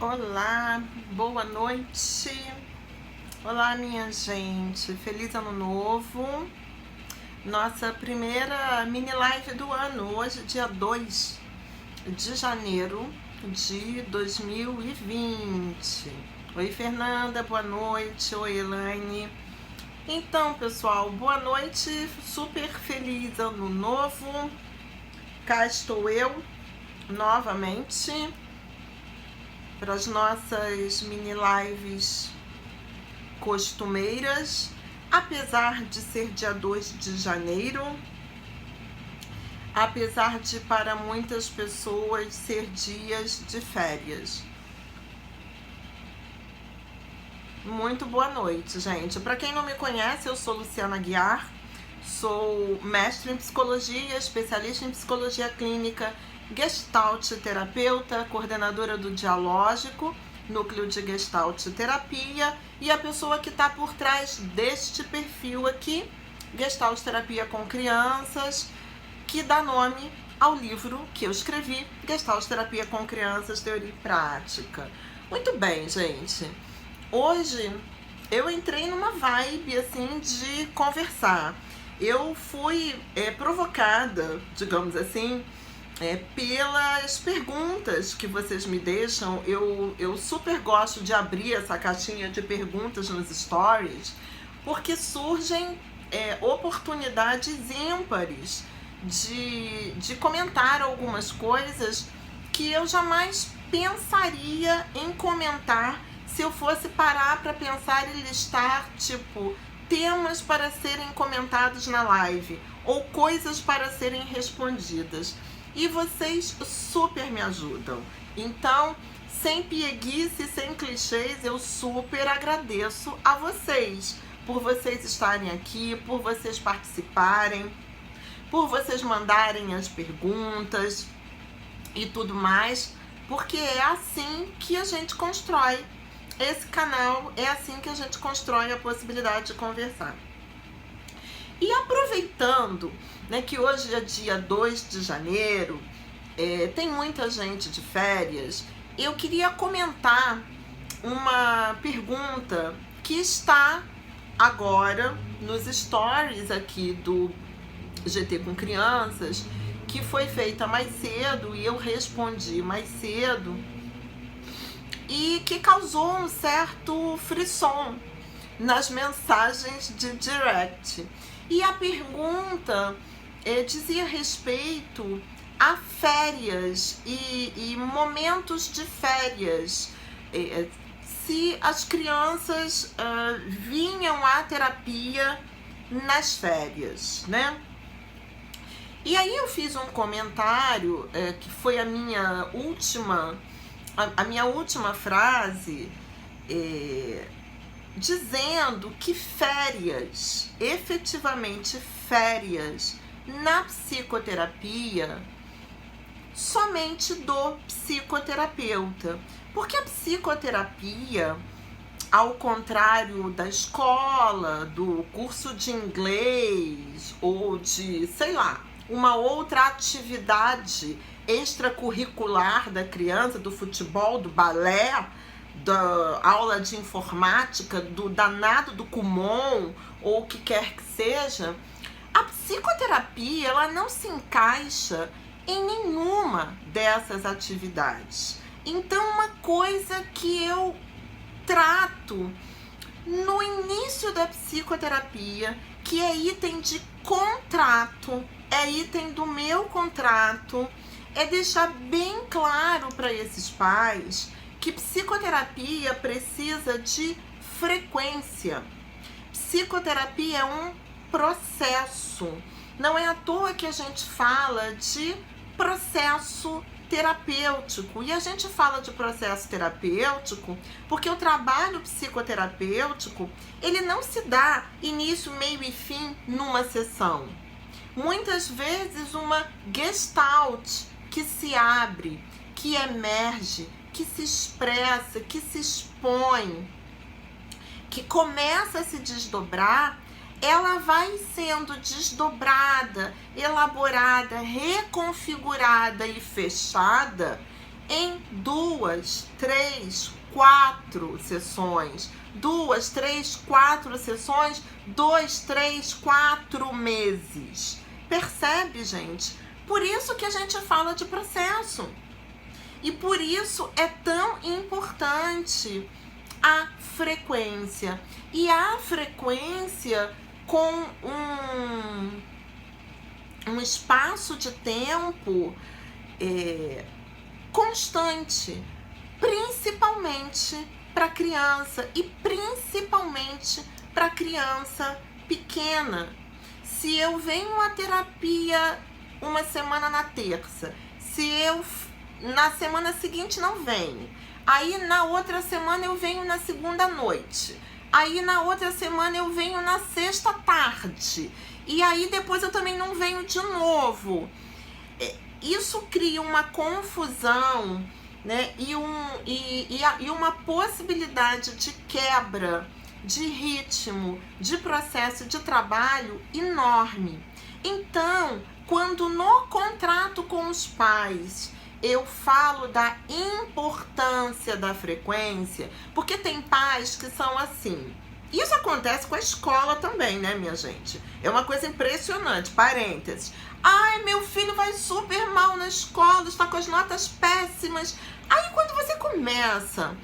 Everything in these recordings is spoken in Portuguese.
Olá, boa noite. Olá, minha gente. Feliz ano novo. Nossa primeira mini live do ano, hoje, dia 2 de janeiro de 2020. Oi, Fernanda, boa noite. Oi, Elaine. Então, pessoal, boa noite. Super feliz ano novo. Cá estou eu novamente para as nossas mini lives costumeiras, apesar de ser dia 2 de janeiro, apesar de para muitas pessoas ser dias de férias. Muito boa noite, gente. Para quem não me conhece, eu sou Luciana Guiar, sou mestre em psicologia, especialista em psicologia clínica, Gestalt terapeuta, coordenadora do Dialógico, núcleo de Gestalt terapia, e a pessoa que está por trás deste perfil aqui, Gestalt terapia com crianças, que dá nome ao livro que eu escrevi, Gestalt terapia com crianças, teoria e prática. Muito bem, gente. Hoje eu entrei numa vibe assim de conversar. Eu fui provocada, digamos assim, pelas perguntas que vocês me deixam. Eu super gosto de abrir essa caixinha de perguntas nos stories, porque surgem oportunidades ímpares de comentar algumas coisas que eu jamais pensaria em comentar se eu fosse parar para pensar e listar, tipo, temas para serem comentados na live ou coisas para serem respondidas. E vocês super me ajudam. Então, sem pieguice, sem clichês, eu super agradeço a vocês por vocês estarem aqui, por vocês participarem, por vocês mandarem as perguntas e tudo mais, porque é assim que a gente constrói esse canal, é assim que a gente constrói a possibilidade de conversar. E aproveitando, né, que hoje é dia 2 de janeiro, tem muita gente de férias, eu queria comentar uma pergunta que está agora nos stories aqui do GT com Crianças, que foi feita mais cedo e eu respondi mais cedo, e que causou um certo frisson nas mensagens de direct. E a pergunta dizia respeito a férias e momentos de férias. Se as crianças vinham à terapia nas férias, né? E aí eu fiz um comentário que foi a minha última frase, dizendo que férias, efetivamente férias, na psicoterapia, somente do psicoterapeuta. Porque a psicoterapia, ao contrário da escola, do curso de inglês ou de, sei lá, uma outra atividade extracurricular da criança, do futebol, do balé, da aula de informática, do danado do Kumon, ou o que quer que seja, a psicoterapia ela não se encaixa em nenhuma dessas atividades. Então, uma coisa que eu trato no início da psicoterapia, que é item de contrato, é item do meu contrato, é deixar bem claro para esses pais que psicoterapia precisa de frequência. Psicoterapia é um processo. Não é à toa que a gente fala de processo terapêutico. E a gente fala de processo terapêutico porque o trabalho psicoterapêutico, ele não se dá início, meio e fim numa sessão. Muitas vezes uma gestalt que se abre, que emerge, que se expressa, que se expõe, que começa a se desdobrar, ela vai sendo desdobrada, elaborada, reconfigurada e fechada em 2, 3, 4 sessões. 2, 3, 4 sessões, 2, 3, 4 meses. Percebe, gente? Por isso que a gente fala de processo. E por isso é tão importante a frequência. E a frequência com um espaço de tempo constante, principalmente para criança e principalmente para criança pequena. Se eu venho à terapia uma semana na terça, se eu na semana seguinte não venho, aí na outra semana eu venho na segunda noite, aí na outra semana eu venho na sexta tarde, e aí depois eu também não venho de novo. Isso cria uma confusão, né? E uma possibilidade de quebra de ritmo, de processo de trabalho enorme. Então, quando no contrato com os pais eu falo da importância da frequência, porque tem pais que são assim. Isso acontece com a escola também, né, minha gente? É uma coisa impressionante. Parênteses. Ai, meu filho vai super mal na escola, está com as notas péssimas. Aí quando você começa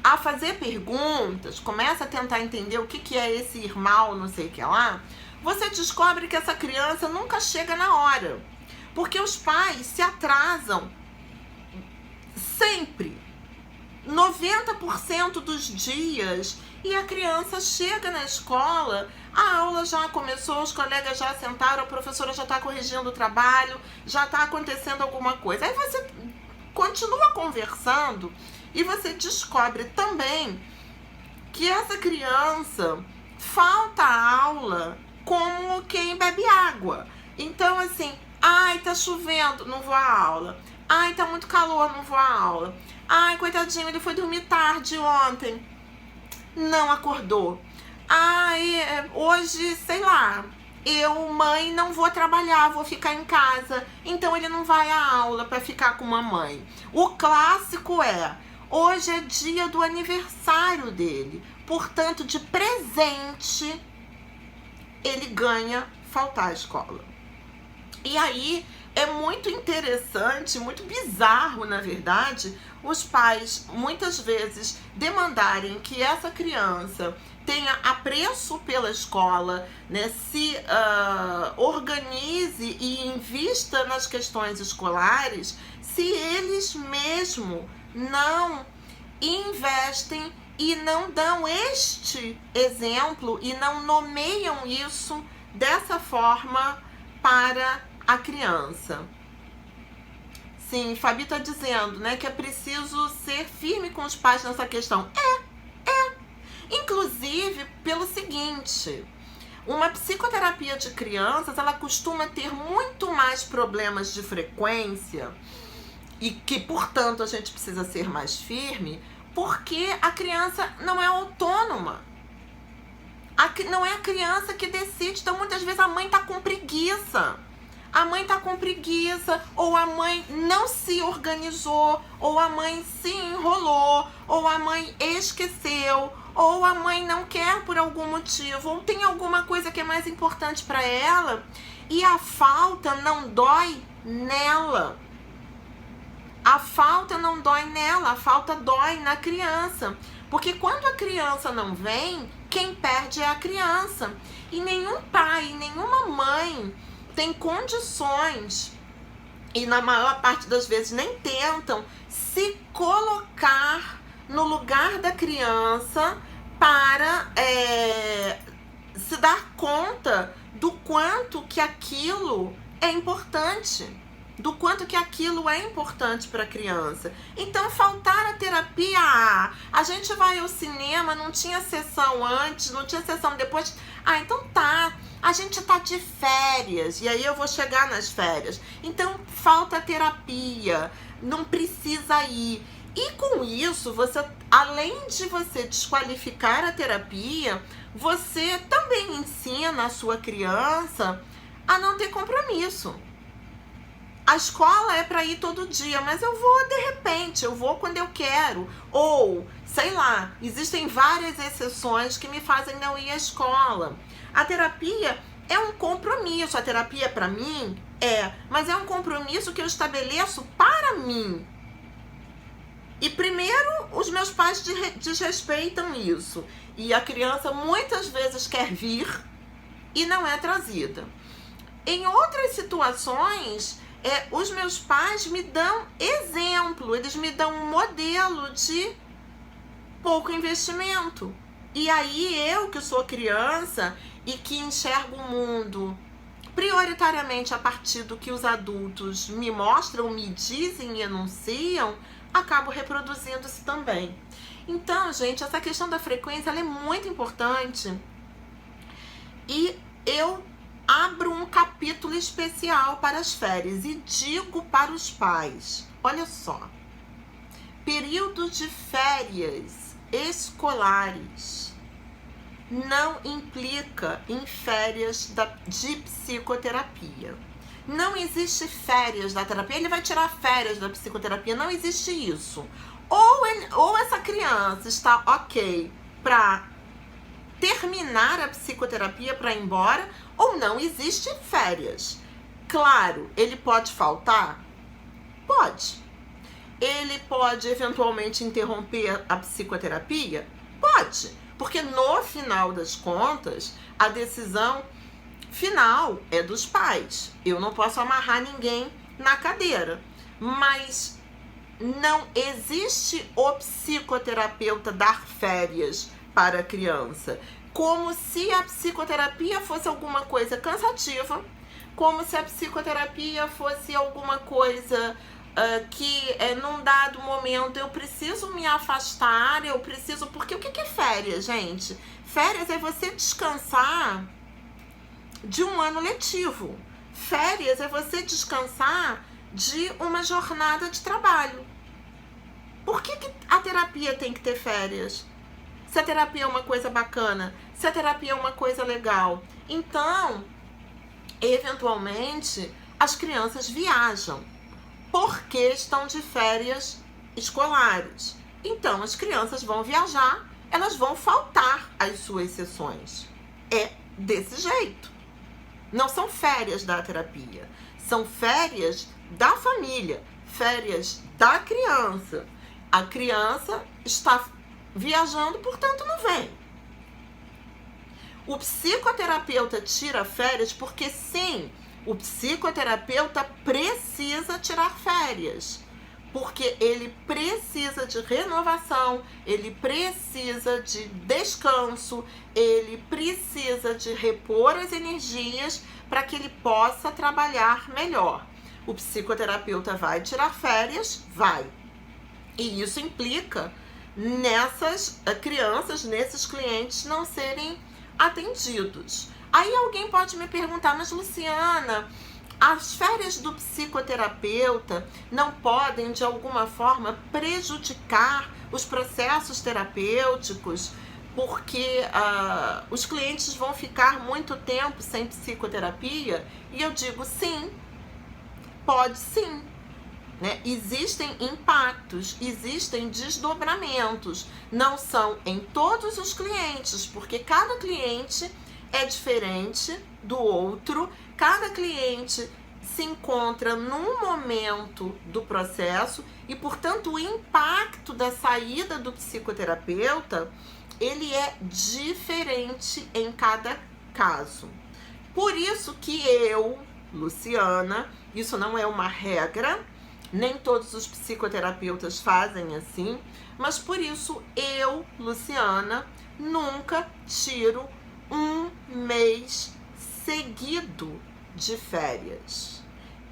a fazer perguntas, começa a tentar entender o que é esse ir mal, não sei o que lá, você descobre que essa criança nunca chega na hora. Porque os pais se atrasam sempre, 90% dos dias, e a criança chega na escola, a aula já começou, os colegas já sentaram, a professora já está corrigindo o trabalho, já está acontecendo alguma coisa. Aí você continua conversando e você descobre também que essa criança falta a aula como quem bebe água. Então, assim, ai, tá chovendo, não vou à aula. Ai, tá muito calor, não vou à aula. Ai, coitadinho, ele foi dormir tarde ontem, não acordou. Ai, hoje, sei lá, eu, mãe, não vou trabalhar, vou ficar em casa. Então ele não vai à aula para ficar com mamãe. O clássico é, hoje é dia do aniversário dele. Portanto, de presente, ele ganha faltar à escola. E aí é muito interessante, muito bizarro, na verdade, os pais muitas vezes demandarem que essa criança tenha apreço pela escola, né, se organize e invista nas questões escolares, se eles mesmo não investem e não dão este exemplo e não nomeiam isso dessa forma para a criança. Sim, Fabi tá dizendo, né, que é preciso ser firme com os pais nessa questão. Inclusive, pelo seguinte, uma psicoterapia de crianças, ela costuma ter muito mais problemas de frequência e que, portanto, a gente precisa ser mais firme, porque a criança não é autônoma. Não é a criança que decide, então muitas vezes a mãe tá com preguiça. A mãe tá com preguiça, ou a mãe não se organizou, ou a mãe se enrolou, ou a mãe esqueceu, ou a mãe não quer por algum motivo, ou tem alguma coisa que é mais importante para ela, e a falta não dói nela. A falta não dói nela, a falta dói na criança. Porque quando a criança não vem, quem perde é a criança. E nenhum pai, nenhuma mãe tem condições, e na maior parte das vezes nem tentam, se colocar no lugar da criança para se dar conta do quanto que aquilo é importante. Do quanto que aquilo é importante para a criança. Então, faltar a terapia, a gente vai ao cinema, não tinha sessão antes, não tinha sessão depois. Então tá, a gente tá de férias, e aí eu vou chegar nas férias. Então, falta terapia, não precisa ir. E com isso, você, além de você desqualificar a terapia, você também ensina a sua criança a não ter compromisso. A escola é para ir todo dia, mas eu vou de repente, eu vou quando eu quero. Ou, sei lá, existem várias exceções que me fazem não ir à escola. A terapia é um compromisso. A terapia para mim mas é um compromisso que eu estabeleço para mim. E primeiro, os meus pais desrespeitam isso. E a criança muitas vezes quer vir e não é trazida. Em outras situações, os meus pais me dão exemplo, eles me dão um modelo de pouco investimento. E aí eu, que sou criança e que enxergo o mundo prioritariamente a partir do que os adultos me mostram, me dizem e enunciam, acabo reproduzindo isso também. Então, gente, essa questão da frequência ela é muito importante. E eu abro um capítulo especial para as férias e digo para os pais, olha só, período de férias escolares não implica em férias de psicoterapia. Não existe férias da terapia, ele vai tirar férias da psicoterapia, não existe isso. Ou essa criança está ok para terminar a psicoterapia para ir embora, ou não existe férias. Claro, ele pode faltar? Pode. Ele pode eventualmente interromper a psicoterapia? Pode. Porque no final das contas, a decisão final é dos pais. Eu não posso amarrar ninguém na cadeira. Mas não existe o psicoterapeuta dar férias para a criança. Como se a psicoterapia fosse alguma coisa cansativa, como se a psicoterapia fosse alguma coisa que num dado momento eu preciso me afastar, porque o que é férias, gente? Férias é você descansar de um ano letivo. Férias é você descansar de uma jornada de trabalho. Por que a terapia tem que ter férias? Se a terapia é uma coisa bacana, se a terapia é uma coisa legal. Então, eventualmente, as crianças viajam porque estão de férias escolares. Então, as crianças vão viajar, elas vão faltar às suas sessões. É desse jeito. Não são férias da terapia, são férias da família, férias da criança. A criança está viajando, portanto não vem. O psicoterapeuta tira férias porque sim, o psicoterapeuta precisa tirar férias, porque ele precisa de renovação, ele precisa de descanso, ele precisa de repor as energias para que ele possa trabalhar melhor. O psicoterapeuta vai tirar férias? Vai. E isso implica nessas crianças, nesses clientes não serem atendidos. Aí alguém pode me perguntar, mas Luciana, as férias do psicoterapeuta não podem de alguma forma prejudicar os processos terapêuticos, porque os clientes vão ficar muito tempo sem psicoterapia? E eu digo sim, pode sim. Né? Existem impactos, existem desdobramentos, não são em todos os clientes, porque cada cliente é diferente do outro, cada cliente se encontra num momento do processo e, portanto, o impacto da saída do psicoterapeuta, ele é diferente em cada caso. Por isso que eu, Luciana, isso não é uma regra, nem todos os psicoterapeutas fazem assim, mas por isso eu, Luciana, nunca tiro um mês seguido de férias.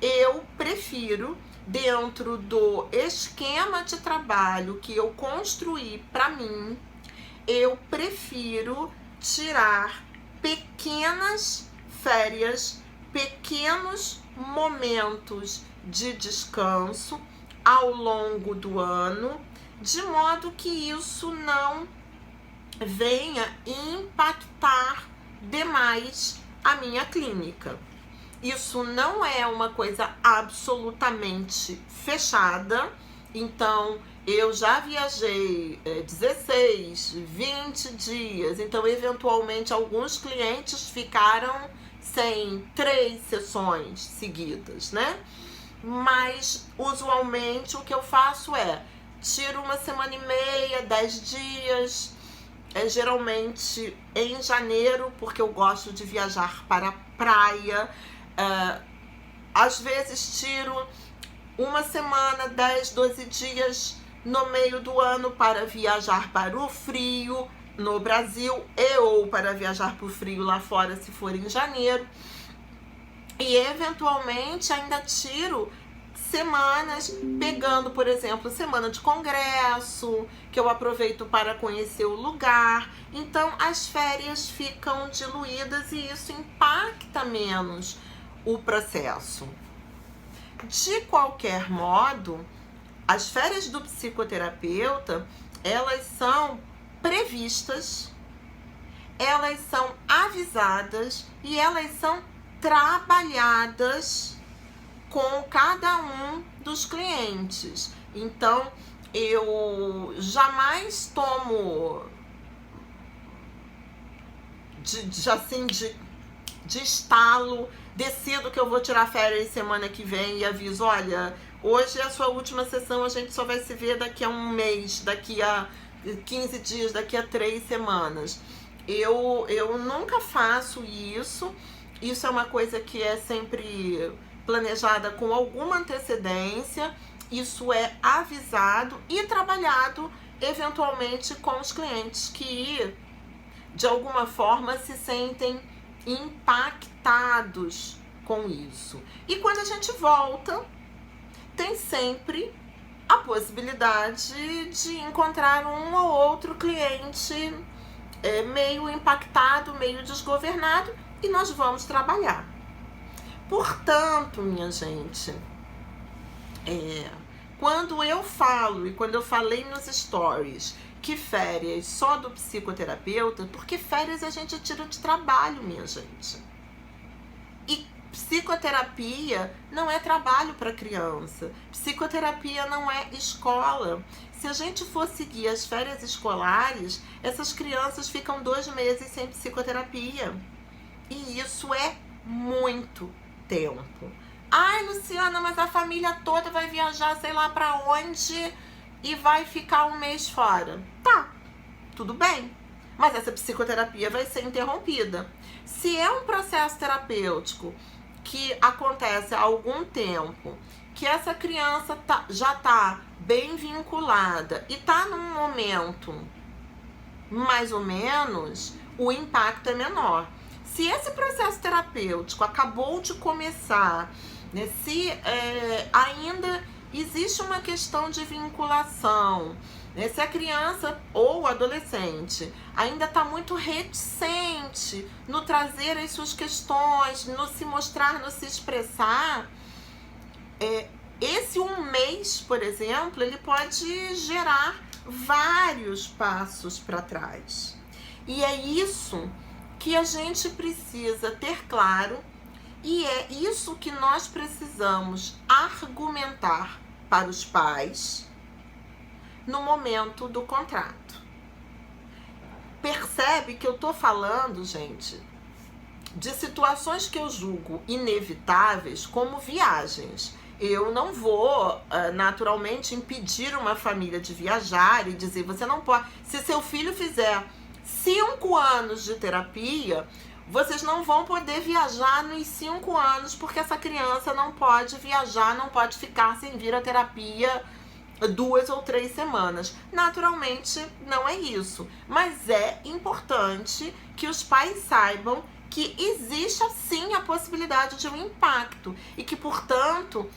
Eu prefiro, dentro do esquema de trabalho que eu construí para mim, eu prefiro tirar pequenas férias, pequenos momentos de descanso ao longo do ano, de modo que isso não venha impactar demais a minha clínica. Isso não é uma coisa absolutamente fechada, então eu já viajei 16, 20 dias, então eventualmente alguns clientes ficaram sem 3 sessões seguidas, né? Mas usualmente o que eu faço é tiro uma semana e meia, 10 dias, geralmente em janeiro, porque eu gosto de viajar para a praia. Às vezes tiro uma semana, 10, 12 dias no meio do ano para viajar para o frio no Brasil ou para viajar para o frio lá fora se for em janeiro. E eventualmente ainda tiro semanas, pegando, por exemplo, semana de congresso, que eu aproveito para conhecer o lugar. Então as férias ficam diluídas e isso impacta menos o processo. De qualquer modo, as férias do psicoterapeuta, elas são previstas, elas são avisadas e elas são trabalhadas com cada um dos clientes. Então, eu jamais tomo de estalo, decido que eu vou tirar férias semana que vem e aviso, olha, hoje é a sua última sessão, a gente só vai se ver daqui a um mês, daqui a 15 dias, daqui a 3 semanas. Eu nunca faço isso. Isso é uma coisa que é sempre planejada com alguma antecedência. Isso é avisado e trabalhado eventualmente com os clientes que de alguma forma se sentem impactados com isso. E quando a gente volta, tem sempre a possibilidade de encontrar um ou outro cliente meio impactado, meio desgovernado, e nós vamos trabalhar. Portanto, minha gente, quando eu falo e quando eu falei nos stories que férias só do psicoterapeuta, porque férias a gente tira de trabalho, minha gente. E psicoterapia não é trabalho para criança. Psicoterapia não é escola. Se a gente for seguir as férias escolares, essas crianças ficam 2 meses sem psicoterapia. E isso é muito tempo. Ai, Luciana, mas a família toda vai viajar sei lá para onde e vai ficar um mês fora. Tá, tudo bem. Mas essa psicoterapia vai ser interrompida. Se é um processo terapêutico que acontece há algum tempo, que essa criança já está bem vinculada e está num momento mais ou menos, o impacto é menor. Se esse processo terapêutico acabou de começar, né, se ainda existe uma questão de vinculação, né, se a criança ou adolescente ainda está muito reticente no trazer as suas questões, no se mostrar, no se expressar, esse um mês, por exemplo, ele pode gerar vários passos para trás. E é isso que a gente precisa ter claro e é isso que nós precisamos argumentar para os pais no momento do contrato. Percebe que eu tô falando, gente, de situações que eu julgo inevitáveis como viagens. Eu não vou, naturalmente, impedir uma família de viajar e dizer, você não pode... Se seu filho fizer 5 anos de terapia, vocês não vão poder viajar nos 5 anos, porque essa criança não pode viajar, não pode ficar sem vir à terapia 2 ou 3 semanas. Naturalmente, não é isso. Mas é importante que os pais saibam que existe, sim, a possibilidade de um impacto. E que, portanto,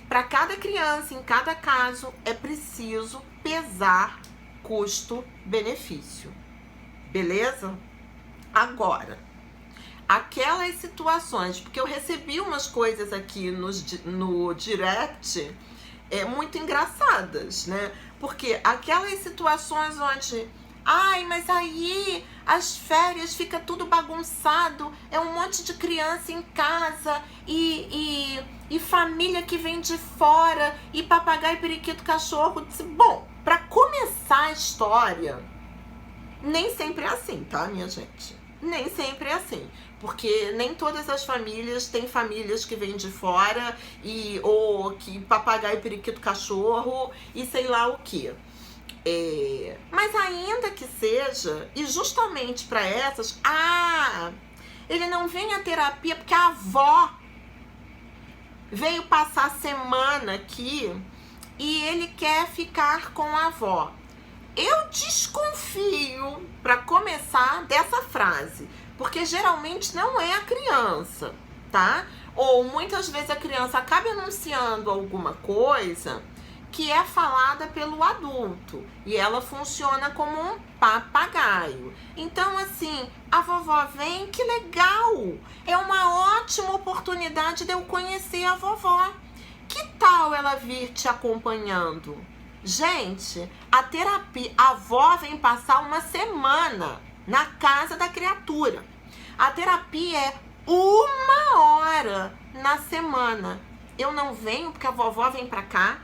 para cada criança, em cada caso, é preciso pesar custo-benefício. Beleza? Agora, aquelas situações, porque eu recebi umas coisas aqui no direct muito engraçadas, né? Porque aquelas situações onde Ai, mas aí as férias fica tudo bagunçado, é um monte de criança em casa e família que vem de fora e papagaio, periquito, cachorro. Bom, para começar a história, nem sempre é assim, tá, minha gente? Nem sempre é assim, porque nem todas as famílias têm famílias que vêm de fora ou que papagaio, periquito, cachorro e sei lá o que. Mas ainda que seja, e justamente para essas, ele não vem à terapia porque a avó veio passar a semana aqui e ele quer ficar com a avó. Eu desconfio, para começar, dessa frase, porque geralmente não é a criança, tá? Ou muitas vezes a criança acaba enunciando alguma coisa que é falada pelo adulto e ela funciona como um papagaio. Então, assim, a vovó vem, que legal! É uma ótima oportunidade de eu conhecer a vovó. Que tal ela vir te acompanhando? Gente, a terapia, a avó vem passar uma semana na casa da criatura. A terapia é 1 hora na semana. Eu não venho porque a vovó vem pra cá.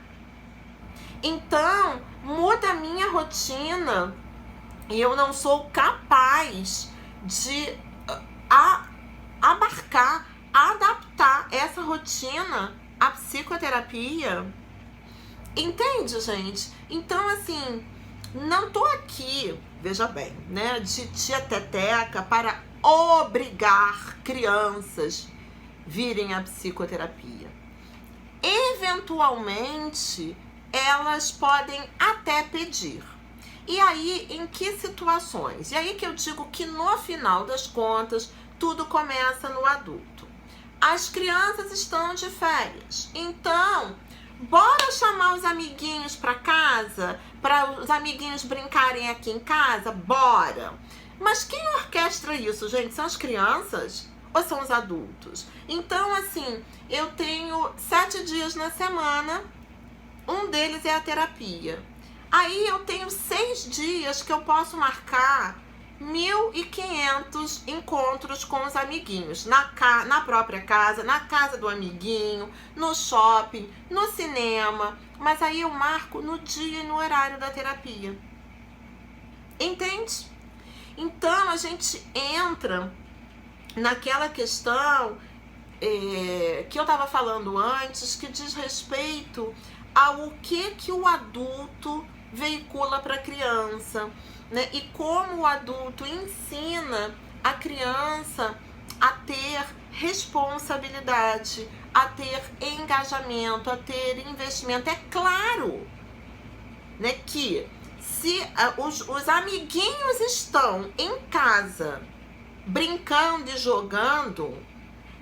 Então, muda a minha rotina e eu não sou capaz de abarcar, adaptar essa rotina à psicoterapia. Entende, gente? Então, assim, não tô aqui, veja bem, né, de tia Teteca para obrigar crianças virem à psicoterapia. Eventualmente, elas podem até pedir. E aí, em que situações? E aí que eu digo que no final das contas, tudo começa no adulto. As crianças estão de férias, então bora chamar os amiguinhos para casa, para os amiguinhos brincarem aqui em casa? Bora! Mas quem orquestra isso, gente? São as crianças ou são os adultos? Então, assim, eu tenho 7 dias na semana, um deles é a terapia. Aí eu tenho 6 dias que eu posso marcar 1.500 encontros com os amiguinhos, na própria casa, na casa do amiguinho, no shopping, no cinema, mas aí eu marco no dia e no horário da terapia. Entende? Então a gente entra naquela questão que eu estava falando antes, que diz respeito ao que o adulto veicula para a criança, né? E como o adulto ensina a criança a ter responsabilidade, a ter engajamento, a ter investimento. É claro, né, que se os amiguinhos estão em casa brincando e jogando,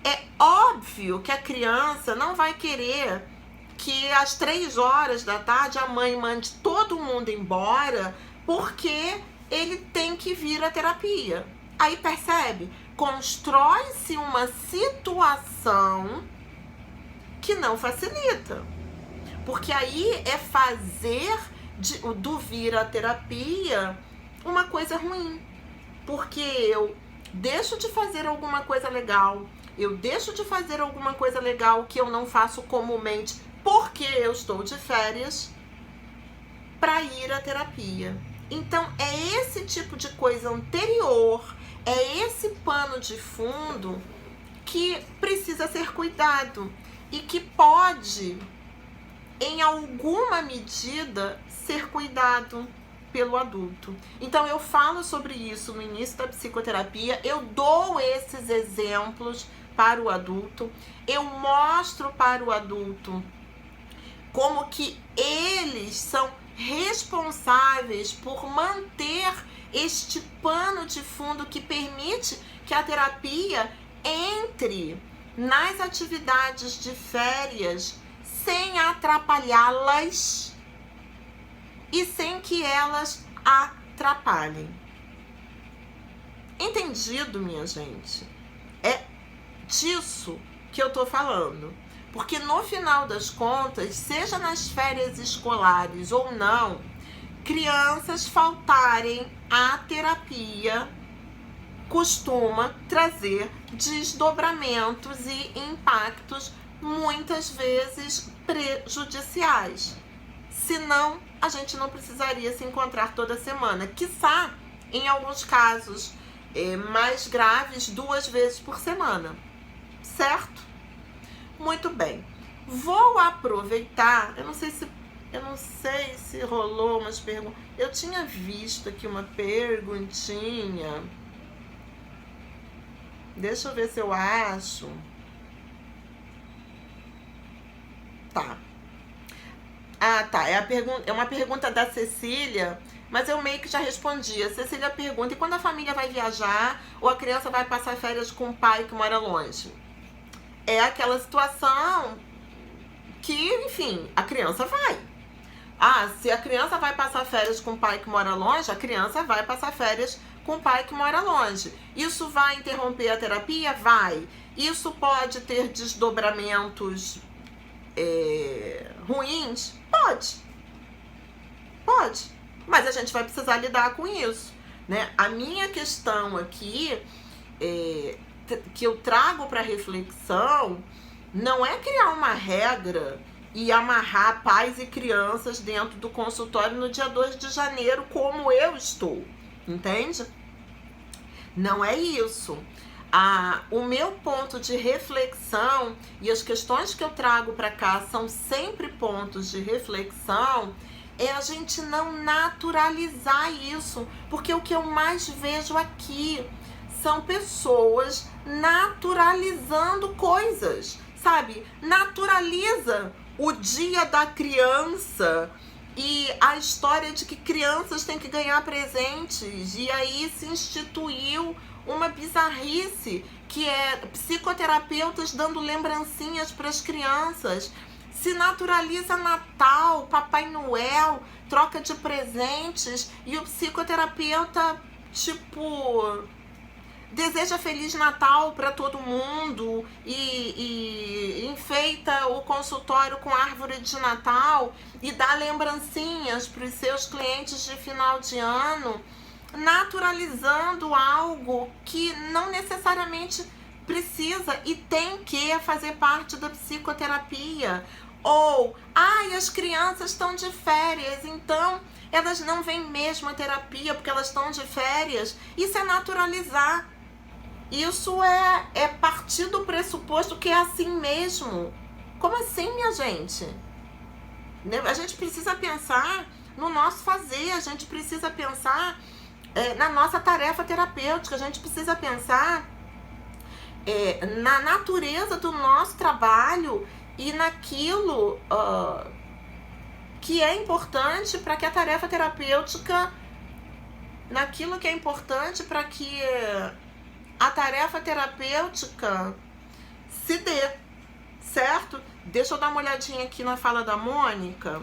é óbvio que a criança não vai querer que às 3 horas da tarde a mãe mande todo mundo embora porque ele tem que vir à terapia. Aí percebe? Constrói-se uma situação que não facilita. Porque aí é fazer do vir à terapia uma coisa ruim. Porque eu deixo de fazer alguma coisa legal, eu deixo de fazer alguma coisa legal que eu não faço comumente porque eu estou de férias para ir à terapia. Então, é esse tipo de coisa anterior, é esse pano de fundo que precisa ser cuidado e que pode, em alguma medida, ser cuidado pelo adulto. Então, eu falo sobre isso no início da psicoterapia, eu dou esses exemplos para o adulto, eu mostro para o adulto como que eles são responsáveis por manter este pano de fundo que permite que a terapia entre nas atividades de férias sem atrapalhá-las e sem que elas atrapalhem. Entendido, minha gente? É disso que eu tô falando. Porque no final das contas, seja nas férias escolares ou não, crianças faltarem à terapia costuma trazer desdobramentos e impactos muitas vezes prejudiciais. Senão, a gente não precisaria se encontrar toda semana. Quiçá, em alguns casos mais graves, 2 vezes por semana. Certo? Muito bem. Vou aproveitar, eu não sei se rolou umas perguntas. Eu tinha visto aqui uma perguntinha. Deixa eu ver se eu acho. Tá. Ah, tá. É uma pergunta da Cecília, mas eu meio que já respondi. A Cecília pergunta: e quando a família vai viajar ou a criança vai passar férias com o pai que mora longe? É aquela situação que, enfim, a criança vai. Ah, se a criança vai passar férias com o pai que mora longe, a criança vai passar férias com o pai que mora longe. Isso vai interromper a terapia? Vai. Isso pode ter desdobramentos ruins? Pode. Pode. Mas a gente vai precisar lidar com isso, né? A minha questão aqui, que eu trago para reflexão, não é criar uma regra e amarrar pais e crianças dentro do consultório no dia 2 de janeiro, como eu estou. Entende? Não é isso. O meu ponto de reflexão e as questões que eu trago para cá são sempre pontos de reflexão, é a gente não naturalizar isso, porque o que eu mais vejo aqui são pessoas naturalizando coisas, sabe? Naturaliza o dia da criança e a história de que crianças têm que ganhar presentes, e aí se instituiu uma bizarrice, que é psicoterapeutas dando lembrancinhas para as crianças. Se naturaliza Natal, Papai Noel, troca de presentes, e o psicoterapeuta, tipo, deseja Feliz Natal para todo mundo e enfeita o consultório com árvore de Natal e dá lembrancinhas para os seus clientes de final de ano, naturalizando algo que não necessariamente precisa e tem que fazer parte da psicoterapia. Ou, as crianças estão de férias, então elas não vêm mesmo à terapia porque elas estão de férias. Isso é naturalizar. Isso é partir do pressuposto que é assim mesmo. Como assim, minha gente? A gente precisa pensar no nosso fazer, a gente precisa pensar na nossa tarefa terapêutica, a gente precisa pensar na natureza do nosso trabalho e naquilo que é importante para que a tarefa terapêutica, naquilo que é importante para que a tarefa terapêutica se dê, certo? Deixa eu dar uma olhadinha aqui na fala da Mônica.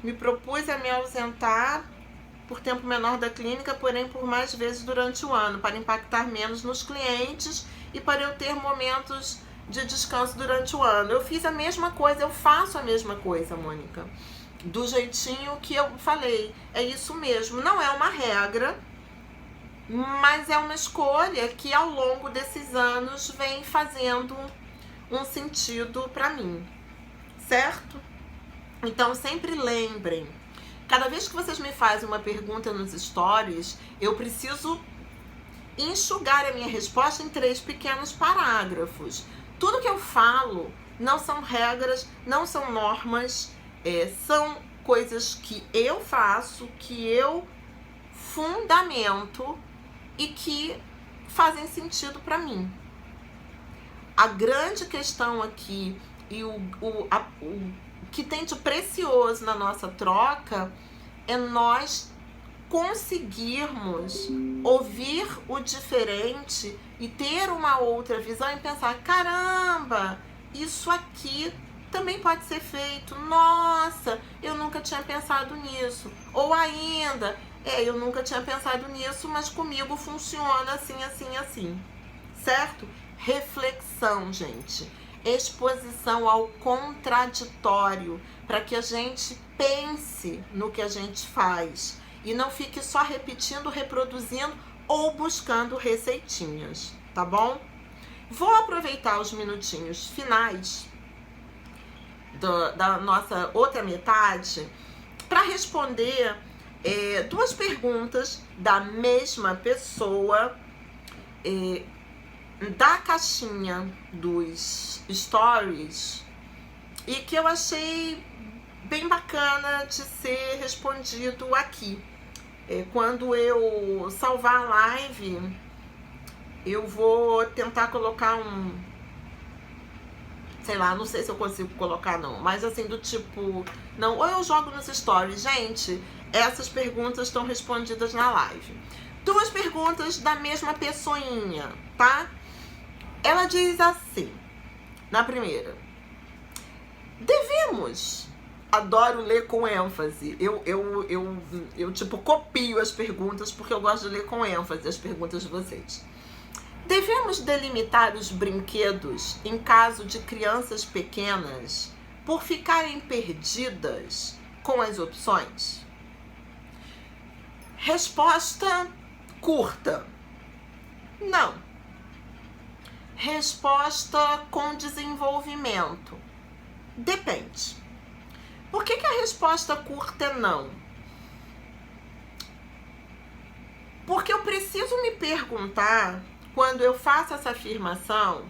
Me propus a me ausentar por tempo menor da clínica, porém por mais vezes durante o ano, para impactar menos nos clientes e para eu ter momentos de descanso durante o ano. Eu fiz a mesma coisa, eu faço a mesma coisa, Mônica. Do jeitinho que eu falei. É isso mesmo, não é uma regra, mas é uma escolha que ao longo desses anos vem fazendo um sentido para mim, certo? Então sempre lembrem, cada vez que vocês me fazem uma pergunta nos stories, eu preciso enxugar a minha resposta em 3 pequenos parágrafos. Tudo que eu falo não são regras, não são normas, são coisas que eu faço, que eu fundamento e que fazem sentido para mim. A grande questão aqui e o que tem de precioso na nossa troca é nós conseguirmos ouvir o diferente e ter uma outra visão e pensar: caramba, isso aqui também pode ser feito. Nossa, eu nunca tinha pensado nisso. Ou ainda, eu nunca tinha pensado nisso, mas comigo funciona assim, assim, assim. Certo? Reflexão, gente. exposição ao contraditório, para que a gente pense no que a gente faz e não fique só repetindo, reproduzindo ou buscando receitinhas, tá bom? Vou aproveitar os minutinhos finais da nossa outra metade para responder duas perguntas da mesma pessoa da caixinha dos stories e que eu achei bem bacana de ser respondido aqui. Quando eu salvar a live, eu vou tentar colocar sei lá, não sei se eu consigo colocar não, mas assim, do tipo, não, ou eu jogo nos stories. Gente, essas perguntas estão respondidas na live. Duas perguntas da mesma pessoinha, tá? Ela diz assim, na primeira: devemos... Adoro ler com ênfase. Eu tipo, copio as perguntas porque eu gosto de ler com ênfase as perguntas de vocês. Devemos delimitar os brinquedos em caso de crianças pequenas por ficarem perdidas com as opções? Resposta curta: não. Resposta com desenvolvimento: depende. Por que a resposta curta é não? Porque eu preciso me perguntar, quando eu faço essa afirmação,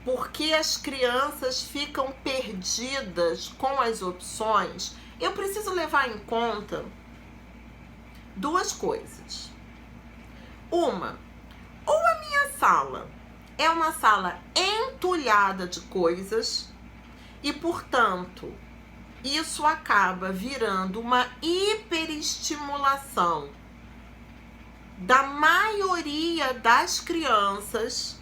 por que as crianças ficam perdidas com as opções? Eu preciso levar em conta duas coisas. Uma, ou a minha sala é uma sala entulhada de coisas e, portanto, isso acaba virando uma hiperestimulação da maioria das crianças,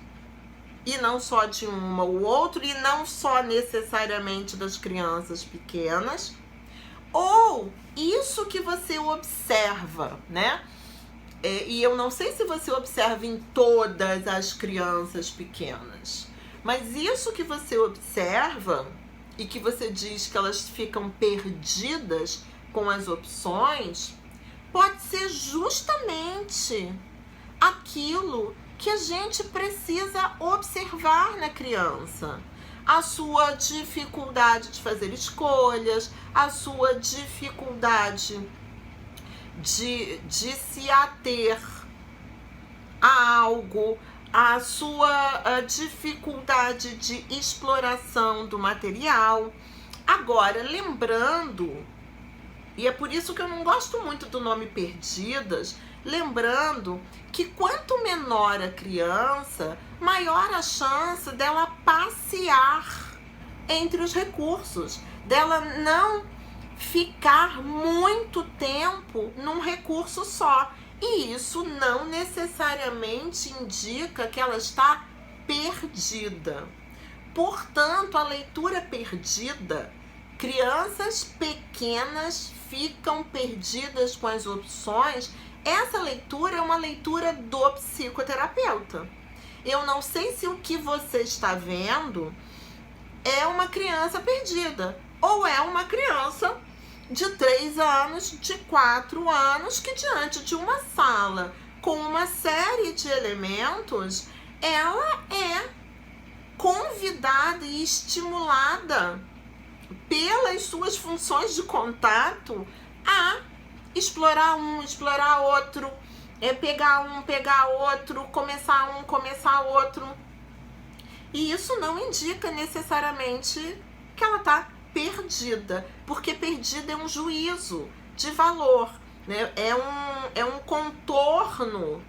e não só de uma ou outra, e não só necessariamente das crianças pequenas, ou isso que você observa, né? E eu não sei se você observa em todas as crianças pequenas, mas isso que você observa e que você diz que elas ficam perdidas com as opções, pode ser justamente aquilo que a gente precisa observar na criança. A sua dificuldade de fazer escolhas, a sua dificuldade de se ater a algo, a sua dificuldade de exploração do material. Agora, lembrando, e é por isso que eu não gosto muito do nome perdidas, lembrando que quanto menor a criança, maior a chance dela passear entre os recursos, dela não ficar muito tempo num recurso só. E isso não necessariamente indica que ela está perdida. Portanto, a leitura perdida, crianças pequenas ficam perdidas com as opções, essa leitura é uma leitura do psicoterapeuta. Eu não sei se o que você está vendo é uma criança perdida ou é uma criança de 3 anos, de 4 anos, que diante de uma sala com uma série de elementos, ela é convidada e estimulada pelas suas funções de contato a explorar um, explorar outro, pegar um, pegar outro, começar um, começar outro. E isso não indica necessariamente que ela está perdida, porque perdida é um juízo de valor, né? É um contorno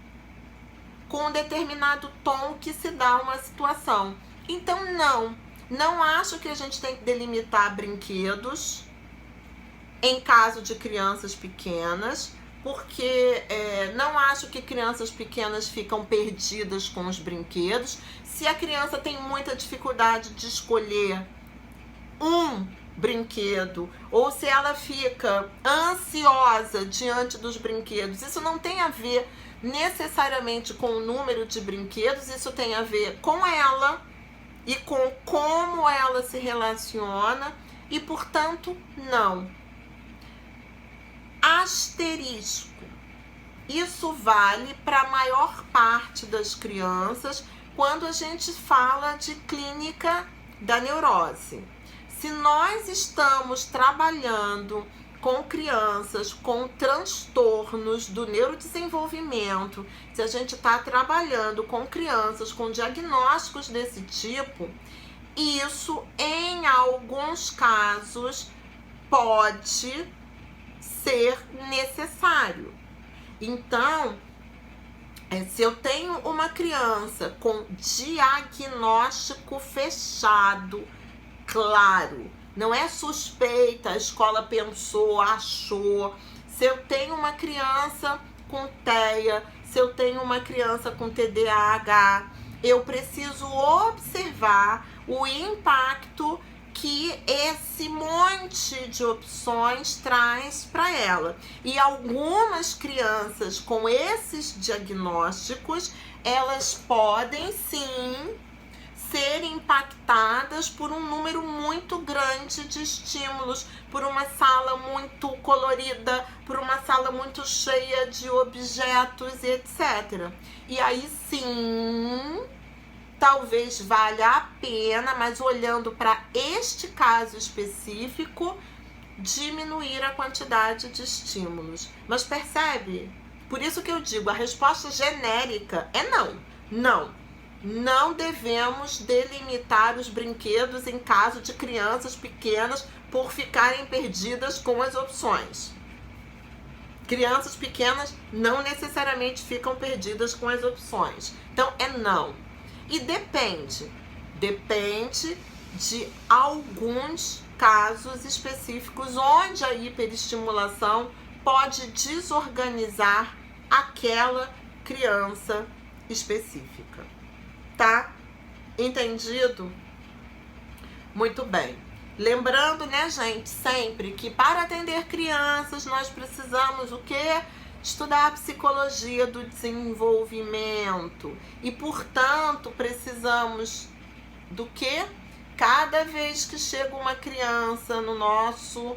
com um determinado tom que se dá uma situação. Então, não acho que a gente tem que delimitar brinquedos em caso de crianças pequenas, porque não acho que crianças pequenas ficam perdidas com os brinquedos. Se a criança tem muita dificuldade de escolher um brinquedo, ou se ela fica ansiosa diante dos brinquedos, isso não tem a ver necessariamente com o número de brinquedos, isso tem a ver com ela e com como ela se relaciona e, portanto, não. Asterisco. Isso vale para a maior parte das crianças quando a gente fala de clínica da neurose. Se nós estamos trabalhando com crianças com transtornos do neurodesenvolvimento, se a gente está trabalhando com crianças com diagnósticos desse tipo, isso em alguns casos pode ser necessário. Então, se eu tenho uma criança com diagnóstico fechado, claro, não é suspeita, a escola pensou, achou. Se eu tenho uma criança com TEA, se eu tenho uma criança com TDAH, eu preciso observar o impacto que esse monte de opções traz para ela. E algumas crianças com esses diagnósticos, elas podem sim ser impactadas por um número muito grande de estímulos, por uma sala muito colorida, por uma sala muito cheia de objetos e etc. E aí sim, talvez valha a pena, mas olhando para este caso específico, diminuir a quantidade de estímulos. Mas percebe? Por isso que eu digo, a resposta genérica é não. Não. Não devemos delimitar os brinquedos em caso de crianças pequenas por ficarem perdidas com as opções. Crianças pequenas não necessariamente ficam perdidas com as opções. Então, é não. E depende de alguns casos específicos onde a hiperestimulação pode desorganizar aquela criança específica. Tá? Entendido? Muito bem. Lembrando, né, gente, sempre que para atender crianças nós precisamos o quê? Estudar a psicologia do desenvolvimento e, portanto, precisamos do quê? Cada vez que chega uma criança no nosso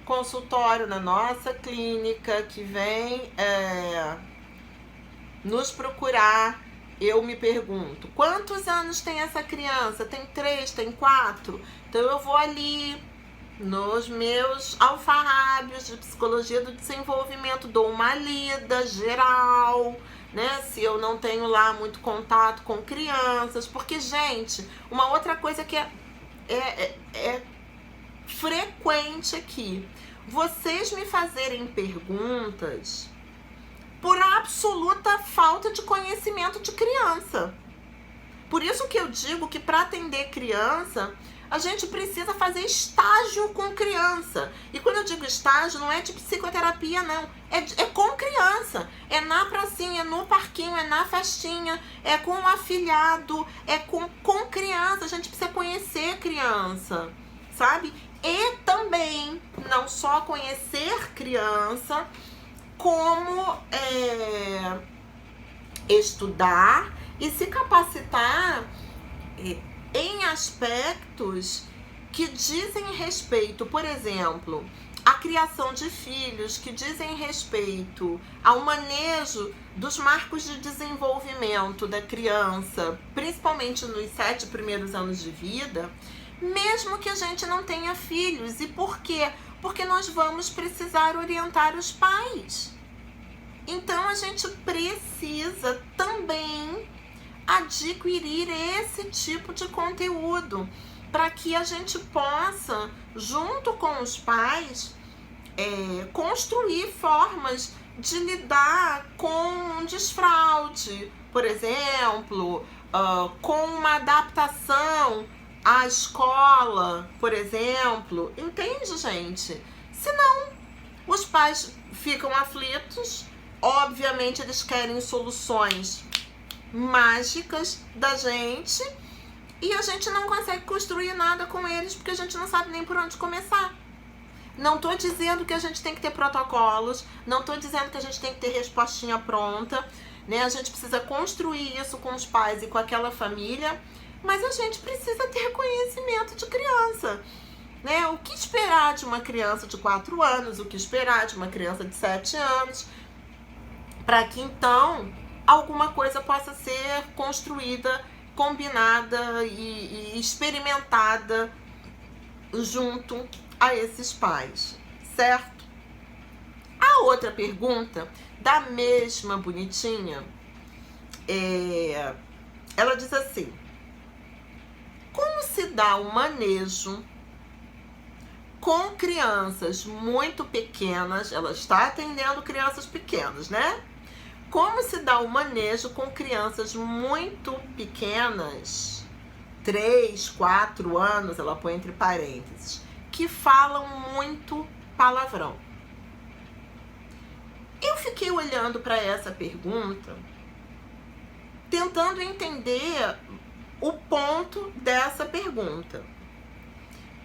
consultório, na nossa clínica, que vem nos procurar, eu me pergunto, quantos anos tem essa criança? Tem 3, tem 4? Então eu vou ali nos meus alfarrábios de psicologia do desenvolvimento, dou uma lida geral, né? Se eu não tenho lá muito contato com crianças, porque, gente, uma outra coisa que é frequente aqui, vocês me fazerem perguntas por absoluta falta de conhecimento de criança. Por isso que eu digo que para atender criança, a gente precisa fazer estágio com criança. E quando eu digo estágio, não é de psicoterapia, não. É com criança. É na pracinha, é no parquinho, é na festinha, é com o afilhado, é com criança. A gente precisa conhecer criança, sabe? E também, não só conhecer criança, como estudar e se capacitar em aspectos que dizem respeito, por exemplo, à criação de filhos, que dizem respeito ao manejo dos marcos de desenvolvimento da criança, principalmente nos 7 primeiros anos de vida, mesmo que a gente não tenha filhos. E por quê? Porque nós vamos precisar orientar os pais. Então, a gente precisa também adquirir esse tipo de conteúdo para que a gente possa, junto com os pais, construir formas de lidar com um desfraude, por exemplo, com uma adaptação à escola, por exemplo. Entende, gente? Senão, os pais ficam aflitos. Obviamente, eles querem soluções mágicas da gente e a gente não consegue construir nada com eles porque a gente não sabe nem por onde começar. Não tô dizendo que a gente tem que ter protocolos, não tô dizendo que a gente tem que ter respostinha pronta, né? A gente precisa construir isso com os pais e com aquela família, mas a gente precisa ter conhecimento de criança, né? O que esperar de uma criança de 4 anos, o que esperar de uma criança de 7 anos, para que então alguma coisa possa ser construída, combinada e experimentada junto a esses pais, certo? A outra pergunta, da mesma bonitinha, ela diz assim: como se dá o manejo com crianças muito pequenas? Ela está atendendo crianças pequenas, né? Como se dá o manejo com crianças muito pequenas, 3, 4 anos, ela põe entre parênteses, que falam muito palavrão? Eu fiquei olhando para essa pergunta, tentando entender o ponto dessa pergunta.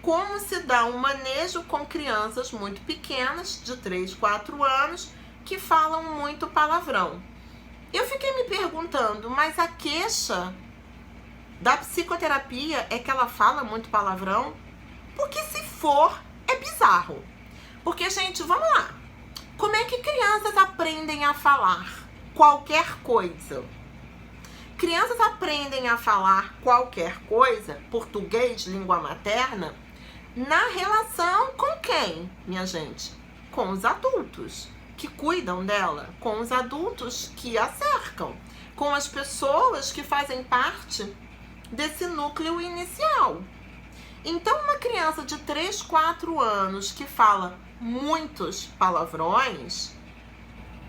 Como se dá um manejo com crianças muito pequenas, de 3, 4 anos, que falam muito palavrão? Eu fiquei me perguntando, mas a queixa da psicoterapia é que ela fala muito palavrão? Porque se for, é bizarro. Porque, gente, vamos lá. Como é que crianças aprendem a falar qualquer coisa? Crianças aprendem a falar qualquer coisa, português, língua materna, na relação com quem, minha gente? Com os adultos que cuidam dela, com os adultos que a cercam, com as pessoas que fazem parte desse núcleo inicial. Então, uma criança de 3, 4 anos que fala muitos palavrões,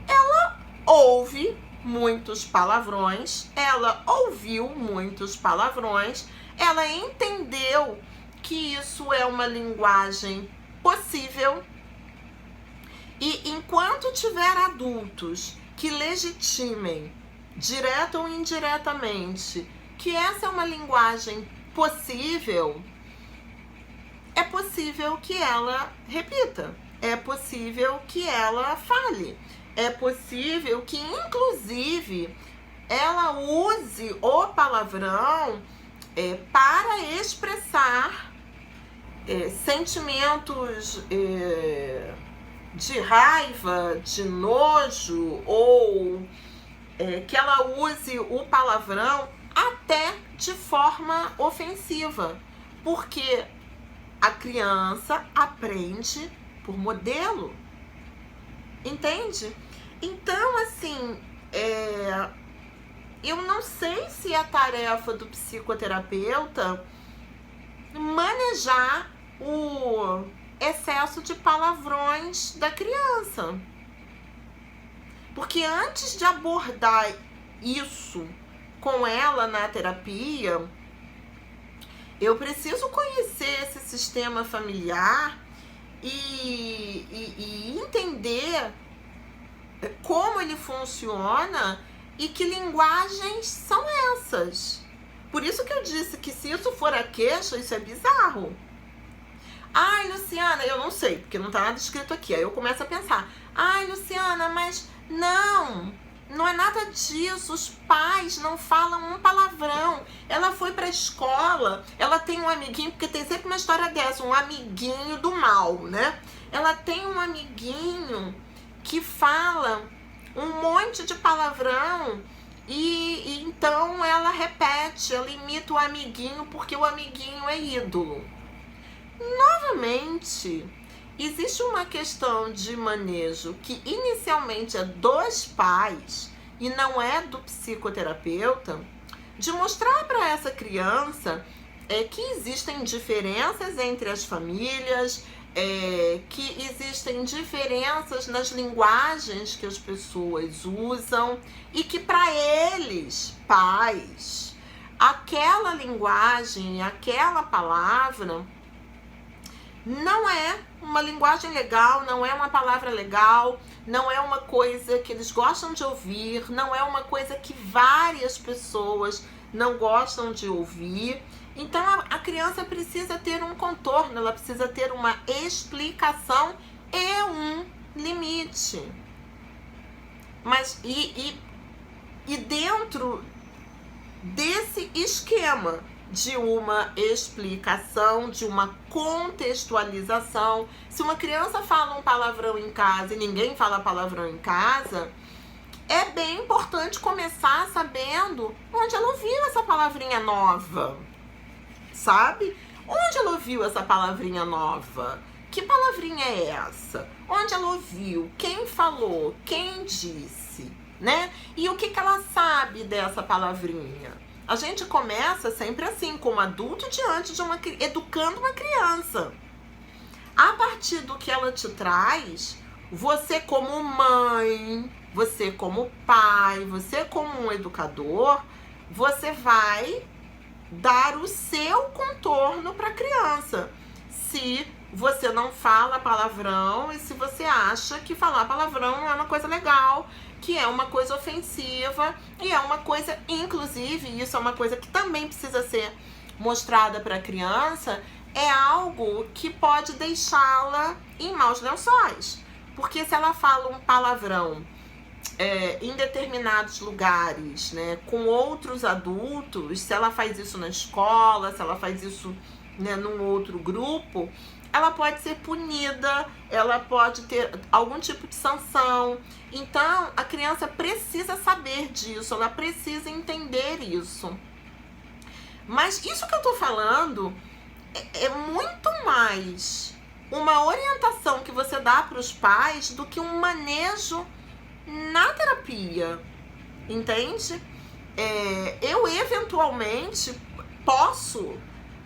ela ouve muitos palavrões, ela ouviu muitos palavrões, ela entendeu que isso é uma linguagem possível. E enquanto tiver adultos que legitimem, direta ou indiretamente, que essa é uma linguagem possível, é possível que ela repita, é possível que ela fale, é possível que, inclusive, ela use o palavrão para expressar sentimentos de raiva, de nojo, ou que ela use o palavrão até de forma ofensiva, porque a criança aprende por modelo, entende? Então, assim, eu não sei se é tarefa do psicoterapeuta manejar o excesso de palavrões da criança. Porque antes de abordar isso com ela na terapia, eu preciso conhecer esse sistema familiar e entender como ele funciona e que linguagens são essas. Por isso que eu disse que se isso for a queixa, isso é bizarro. Ai, Luciana, eu não sei, porque não tá nada escrito aqui. Aí eu começo a pensar, ai, Luciana, mas não é nada disso. Os pais não falam um palavrão. Ela foi pra escola, ela tem um amiguinho, porque tem sempre uma história dessa, um amiguinho do mal, né? Ela tem um amiguinho que fala um monte de palavrão e então ela repete, ela imita o amiguinho porque o amiguinho é ídolo. Novamente, existe uma questão de manejo que inicialmente é dos pais e não é do psicoterapeuta, de mostrar para essa criança que existem diferenças entre as famílias, que existem diferenças nas linguagens que as pessoas usam e que para eles, pais, aquela linguagem, aquela palavra não é uma linguagem legal, não é uma palavra legal, não é uma coisa que eles gostam de ouvir, não é uma coisa que várias pessoas não gostam de ouvir. Então a criança precisa ter um contorno, ela precisa ter uma explicação e um limite. Mas e dentro desse esquema de uma explicação, de uma contextualização, se uma criança fala um palavrão em casa e ninguém fala palavrão em casa, é bem importante começar sabendo onde ela ouviu essa palavrinha nova, sabe? Onde ela ouviu essa palavrinha nova? Que palavrinha é essa? Onde ela ouviu? Quem falou? Quem disse? Né? E o que ela sabe dessa palavrinha? A gente começa sempre assim, como adulto diante de educando uma criança. A partir do que ela te traz, você como mãe, você como pai, você como um educador, você vai dar o seu contorno para a criança. Se você não fala palavrão e se você acha que falar palavrão não é uma coisa legal, que é uma coisa ofensiva e é uma coisa, inclusive, isso é uma coisa que também precisa ser mostrada para a criança, é algo que pode deixá-la em maus lençóis. Porque se ela fala um palavrão em determinados lugares, né, com outros adultos, se ela faz isso na escola, se ela faz isso, né, num outro grupo, ela pode ser punida, ela pode ter algum tipo de sanção. Então, a criança precisa saber disso, ela precisa entender isso. Mas isso que eu tô falando é muito mais uma orientação que você dá para os pais do que um manejo na terapia, entende? Eu eventualmente posso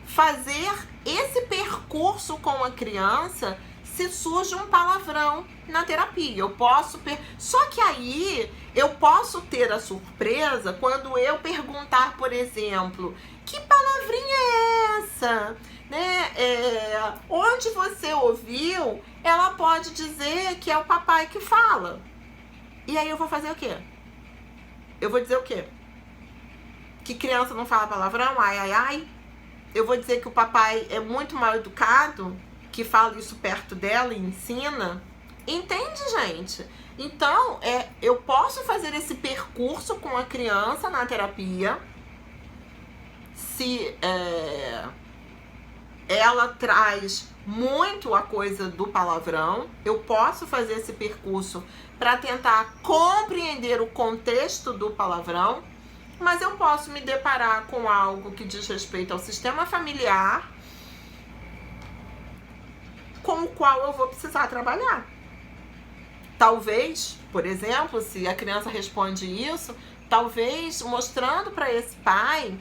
fazer esse percurso com a criança se surge um palavrão na terapia. Eu posso só que aí eu posso ter a surpresa quando eu perguntar, por exemplo, que palavrinha é essa? Né? Onde você ouviu, ela pode dizer que é o papai que fala. E aí eu vou fazer o quê? Eu vou dizer o quê? Que criança não fala palavrão? Ai, ai, ai. Eu vou dizer que o papai é muito mal educado, que fala isso perto dela e ensina. Entende, gente? Então, eu posso fazer esse percurso com a criança na terapia, se ela traz muito a coisa do palavrão, eu posso fazer esse percurso para tentar compreender o contexto do palavrão, mas eu posso me deparar com algo que diz respeito ao sistema familiar, com o qual eu vou precisar trabalhar. Talvez, por exemplo, se a criança responde isso, talvez mostrando para esse pai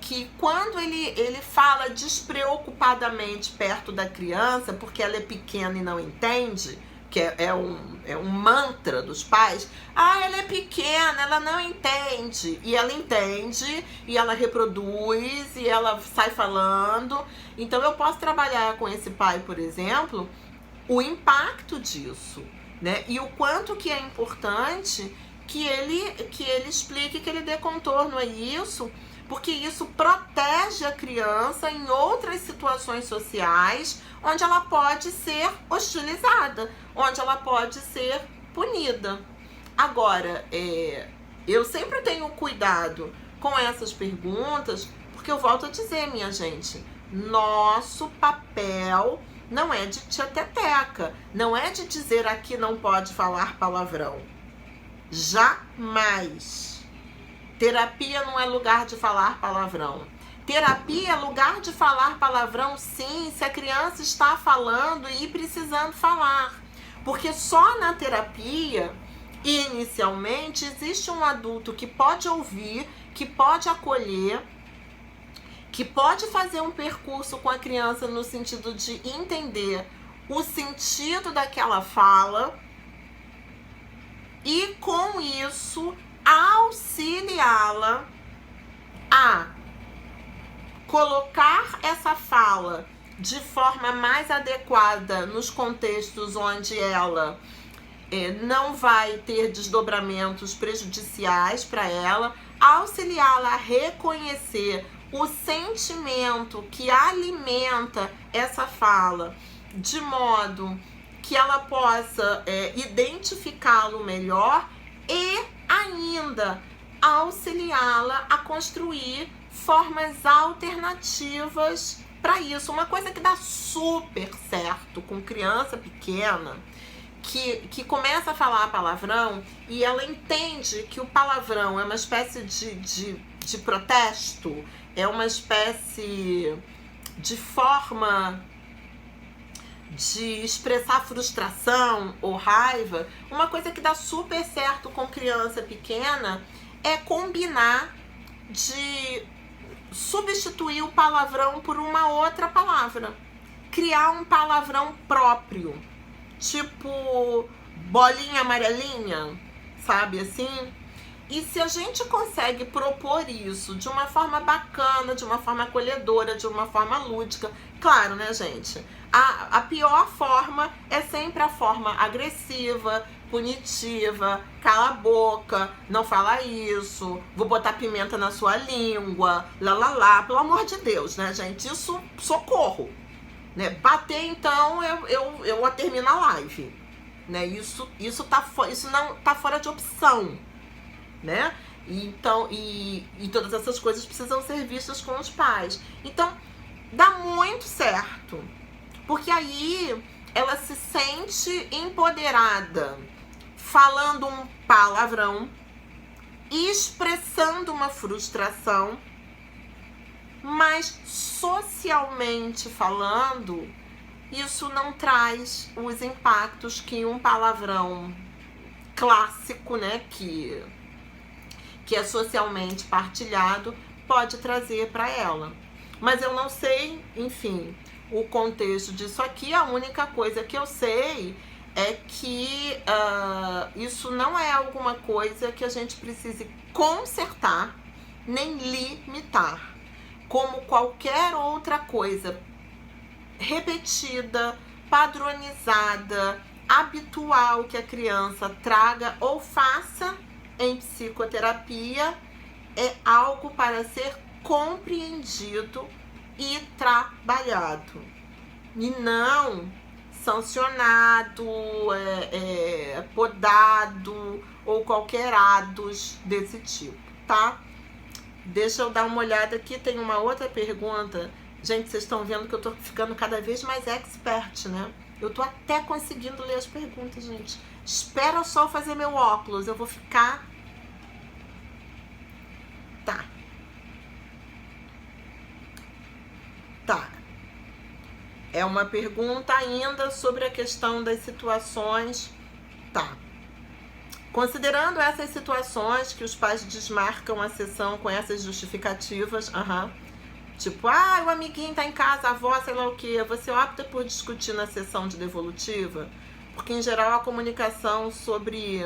que quando ele fala despreocupadamente perto da criança, porque ela é pequena e não entende, que é um mantra dos pais, ela é pequena, ela não entende, e ela entende, e ela reproduz, e ela sai falando. Então eu posso trabalhar com esse pai, por exemplo, o impacto disso, né? E o quanto que é importante que ele explique, que ele dê contorno a isso, porque isso protege a criança em outras situações sociais onde ela pode ser hostilizada, onde ela pode ser punida. Agora, eu sempre tenho cuidado com essas perguntas, porque eu volto a dizer, minha gente, nosso papel não é de tia Teteca, não é de dizer aqui não pode falar palavrão. Jamais. Terapia não é lugar de falar palavrão. Terapia é lugar de falar palavrão, sim, se a criança está falando e precisando falar. Porque só na terapia, inicialmente, existe um adulto que pode ouvir, que pode acolher, que pode fazer um percurso com a criança no sentido de entender o sentido daquela fala e, com isso, auxiliá-la a colocar essa fala de forma mais adequada nos contextos onde ela não vai ter desdobramentos prejudiciais para ela, auxiliá-la a reconhecer o sentimento que alimenta essa fala, de modo que ela possa identificá-lo melhor e ainda auxiliá-la a construir formas alternativas para isso. Uma coisa que dá super certo com criança pequena, que começa a falar palavrão e ela entende que o palavrão é uma espécie de protesto, é uma espécie de forma de expressar frustração ou raiva. Uma coisa que dá super certo com criança pequena é combinar de substituir o palavrão por uma outra palavra. Criar um palavrão próprio. Tipo bolinha amarelinha, sabe assim? E se a gente consegue propor isso de uma forma bacana, de uma forma acolhedora, de uma forma lúdica, claro, né, gente? A pior forma é sempre a forma agressiva, punitiva, cala a boca, não fala isso, vou botar pimenta na sua língua, pelo amor de Deus, né, gente? Isso, socorro, né? Bater, então, eu termino a live, né? Isso não tá fora de opção, né? Então, e todas essas coisas precisam ser vistas com os pais. Então, dá muito certo, porque aí ela se sente empoderada, falando um palavrão, expressando uma frustração, mas socialmente falando, isso não traz os impactos que um palavrão clássico, né, que é socialmente partilhado, pode trazer para ela. Mas eu não sei, enfim, o contexto disso aqui. A única coisa que eu sei é que isso não é alguma coisa que a gente precise consertar nem limitar. Como qualquer outra coisa repetida, padronizada, habitual que a criança traga ou faça em psicoterapia, é algo para ser compreendido e trabalhado, e não sancionado, podado ou qualquer ados desse tipo, tá? Deixa eu dar uma olhada aqui, tem uma outra pergunta. Gente, vocês estão vendo que eu tô ficando cada vez mais expert, né? Eu tô até conseguindo ler as perguntas, gente. Espera só eu fazer meu óculos, eu vou ficar... Tá. É uma pergunta ainda sobre a questão das situações. Tá. Considerando essas situações que os pais desmarcam a sessão com essas justificativas, tipo, o amiguinho tá em casa, a avó, sei lá o que, você opta por discutir na sessão de devolutiva? Porque, em geral, a comunicação sobre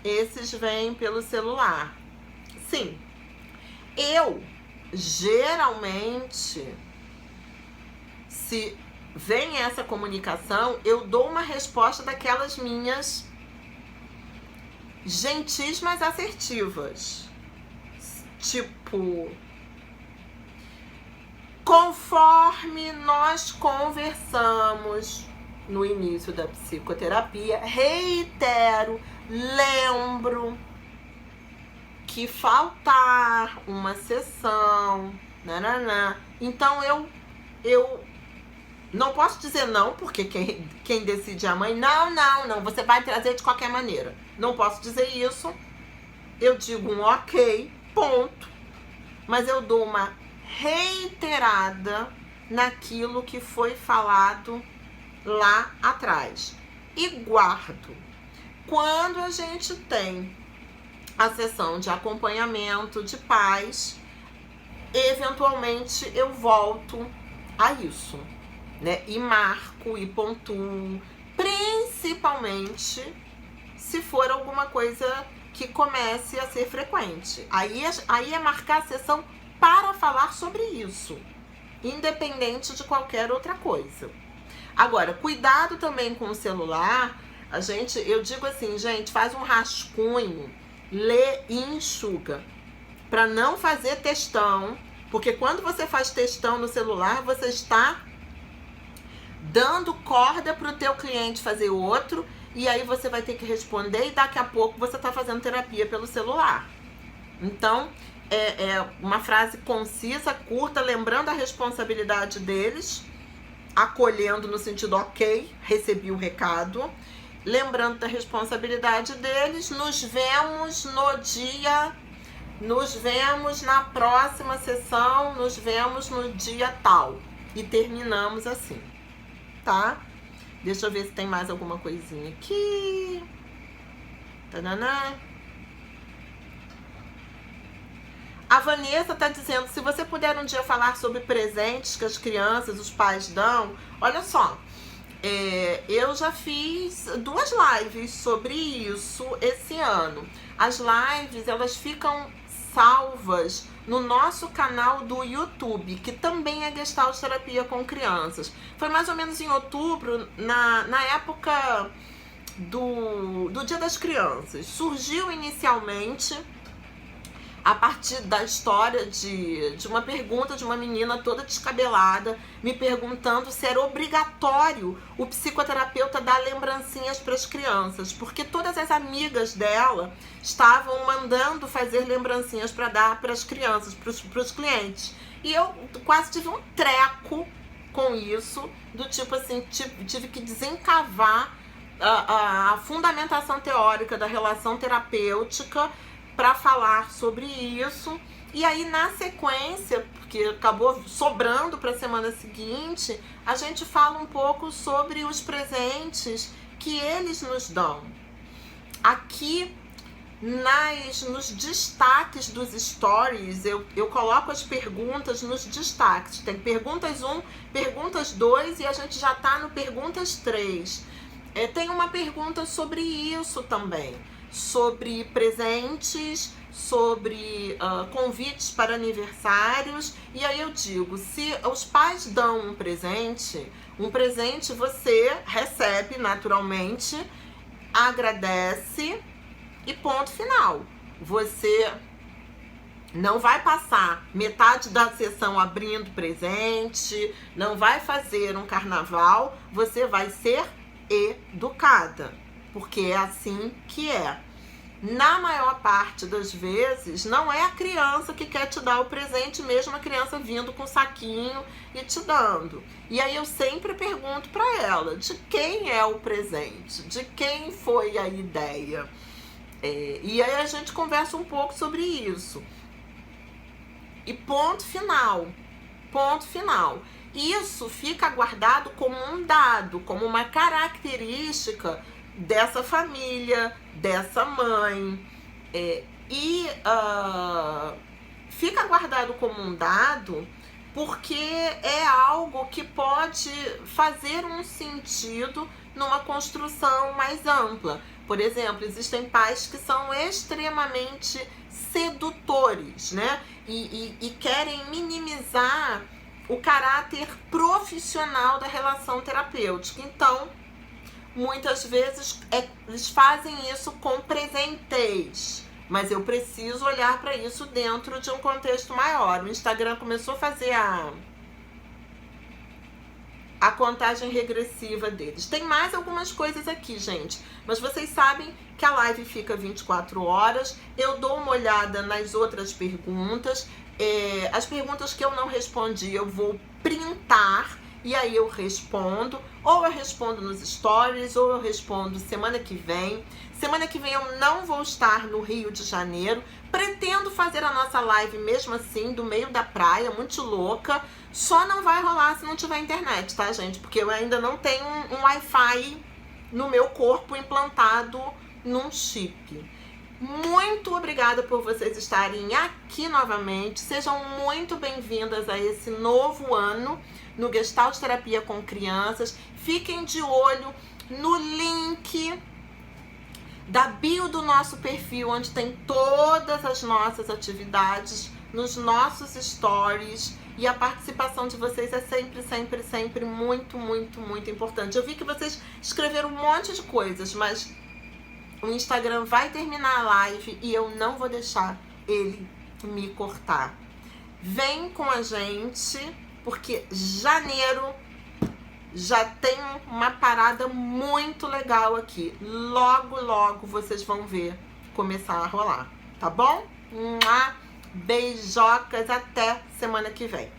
esses vem pelo celular. Sim. Eu, geralmente, se vem essa comunicação, eu dou uma resposta daquelas minhas gentis, mas assertivas. Tipo, conforme nós conversamos no início da psicoterapia, reitero, lembro que faltar uma sessão, então eu não posso dizer não, porque quem decide é a mãe. Não, você vai trazer de qualquer maneira. Não posso dizer isso. Eu digo um ok, ponto. Mas eu dou uma reiterada naquilo que foi falado lá atrás. E guardo. Quando a gente tem a sessão de acompanhamento de pais, eventualmente eu volto a isso, né? E marco e pontuo, principalmente se for alguma coisa que comece a ser frequente. Aí é marcar a sessão para falar sobre isso, independente de qualquer outra coisa. Agora, cuidado também com o celular. Eu digo assim, gente, faz um rascunho, lê e enxuga, para não fazer textão, Porque quando você faz textão no celular, você está dando corda para o teu cliente fazer outro, e aí você vai ter que responder, e daqui a pouco você está fazendo terapia pelo celular. Então, é uma frase concisa, curta, lembrando a responsabilidade deles, acolhendo no sentido, ok, recebi o recado, lembrando da responsabilidade deles, nos vemos na próxima sessão, nos vemos no dia tal. E terminamos assim, tá? Deixa eu ver se tem mais alguma coisinha aqui. Tananã. A Vanessa tá dizendo, se você puder um dia falar sobre presentes que as crianças, os pais dão, olha só, eu já fiz 2 lives sobre isso esse ano. As lives, elas ficam salvas no nosso canal do YouTube, que também é Gestalt Terapia com Crianças. Foi mais ou menos em outubro, na época do Dia das Crianças. Surgiu inicialmente a partir da história de uma pergunta de uma menina toda descabelada, me perguntando se era obrigatório o psicoterapeuta dar lembrancinhas para as crianças, porque todas as amigas dela estavam mandando fazer lembrancinhas para dar para as crianças, para os clientes. E eu quase tive um treco com isso, do tipo assim, tive que desencavar a fundamentação teórica da relação terapêutica para falar sobre isso. E aí, na sequência, porque acabou sobrando para a semana seguinte, a gente fala um pouco sobre os presentes que eles nos dão. Aqui nos destaques dos stories, eu coloco as perguntas nos destaques. Tem perguntas 1, perguntas 2 e a gente já tá no perguntas 3. Tem uma pergunta sobre isso também, sobre presentes, sobre convites para aniversários. E aí eu digo, se os pais dão um presente você recebe naturalmente, agradece e ponto final. Você não vai passar metade da sessão abrindo presente, não vai fazer um carnaval, você vai ser educada, porque é assim que é. Na maior parte das vezes, não é a criança que quer te dar o presente, mesmo a criança vindo com o saquinho e te dando. E aí eu sempre pergunto para ela, de quem é o presente? De quem foi a ideia? E aí a gente conversa um pouco sobre isso. E ponto final. Ponto final. Isso fica guardado como um dado, como uma característica dessa família, dessa mãe. Fica guardado como um dado porque é algo que pode fazer um sentido numa construção mais ampla. Por exemplo, existem pais que são extremamente sedutores, né? E querem minimizar o caráter profissional da relação terapêutica. Então, muitas vezes eles fazem isso com presentes, mas eu preciso olhar para isso dentro de um contexto maior. O Instagram começou a fazer a contagem regressiva deles. Tem mais algumas coisas aqui, gente, mas vocês sabem que a live fica 24 horas. Eu dou uma olhada nas outras perguntas. As perguntas que eu não respondi, eu vou printar e aí eu respondo. Ou eu respondo nos stories, ou eu respondo semana que vem. Semana que vem eu não vou estar no Rio de Janeiro. Pretendo fazer a nossa live mesmo assim, do meio da praia, muito louca. Só não vai rolar se não tiver internet, tá, gente? Porque eu ainda não tenho um Wi-Fi no meu corpo implantado num chip. Muito obrigada por vocês estarem aqui novamente. Sejam muito bem-vindas a esse novo ano no Gestalt Terapia com Crianças. Fiquem de olho no link da bio do nosso perfil, onde tem todas as nossas atividades, nos nossos stories. E a participação de vocês é sempre, sempre, sempre muito, muito, muito importante. Eu vi que vocês escreveram um monte de coisas, mas o Instagram vai terminar a live e eu não vou deixar ele me cortar. Vem com a gente, porque janeiro já tem uma parada muito legal aqui. Logo, logo vocês vão ver começar a rolar, tá bom? Beijocas, até semana que vem.